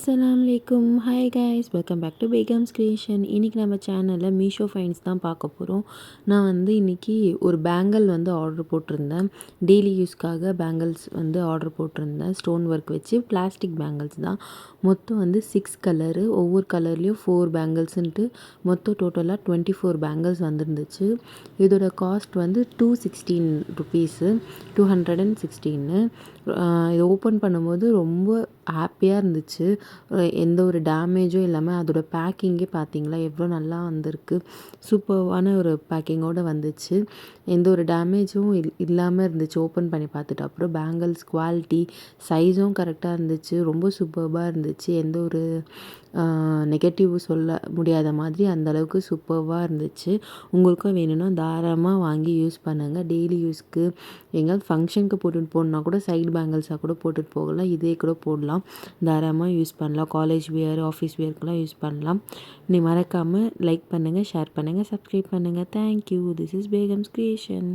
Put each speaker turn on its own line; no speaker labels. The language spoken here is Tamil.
அஸ்ஸலாமுஅலைக்கும். Hi guys, welcome back to Begum's creation. இன்றைக்கி நம்ம சேனலில் மீஷோ ஃபைன்ஸ் தான் பார்க்க போகிறோம். நான் இன்றைக்கி ஒரு பேங்கிள் ஆர்டர் போட்டிருந்தேன். டெய்லி யூஸ்க்காக பேங்கிள்ஸ் ஆர்டர் போட்டிருந்தேன். ஸ்டோன் ஒர்க் வச்சு பிளாஸ்டிக் பேங்கிள்ஸ் தான். மொத்தம் 6 கலரு, ஒவ்வொரு கலர்லேயும் 4 பேங்கிள்ஸுன்ட்டு மொத்தம் டோட்டலாக 24 பேங்கிள்ஸ் வந்துருந்துச்சு. இதோட காஸ்ட் $216 ருபீஸு, 216. இதை ஓப்பன் பண்ணும்போது ரொம்ப ஹாப்பியாக இருந்துச்சு. எந்த ஒரு டேமேஜும் இல்லாமல் அதோட பேக்கிங்கே பார்த்தீங்களா எவ்வளோ நல்லா வந்திருக்கு. சூப்பர்வான ஒரு பேக்கிங்கோடு வந்துச்சு. எந்த ஒரு டேமேஜும் இல்லாமல் இருந்துச்சு. ஓப்பன் பண்ணி பார்த்துட்டு அப்புறம் பேங்கிள்ஸ் குவாலிட்டி, சைஸும் கரெக்டாக இருந்துச்சு. ரொம்ப சூப்பர்பாக இருந்துச்சு. எந்த ஒரு நெகட்டிவும் சொல்ல முடியாத மாதிரி அந்தளவுக்கு சூப்பர்வாக இருந்துச்சு. உங்களுக்கும் வேணும்னா தாராளமாக வாங்கி யூஸ் பண்ணுங்கள். டெய்லி யூஸ்க்கு எங்கேயாவது ஃபங்க்ஷனுக்கு போட்டுட்டு போகணுன்னா கூட சைடு பேங்கிள்ஸாக கூட போட்டுட்டு போகலாம். இதே கூட போடலாம், தாராளமாக யூஸ் பண்ணலாம். காலேஜ் வியர், ஆஃபீஸ் வியர்க்கெலாம் யூஸ் பண்ணலாம். நீ மறக்காமல் லைக் பண்ணுங்கள், ஷேர் பண்ணுங்கள், சப்ஸ்கிரைப் பண்ணுங்கள். Thank you. This is Begum's creation.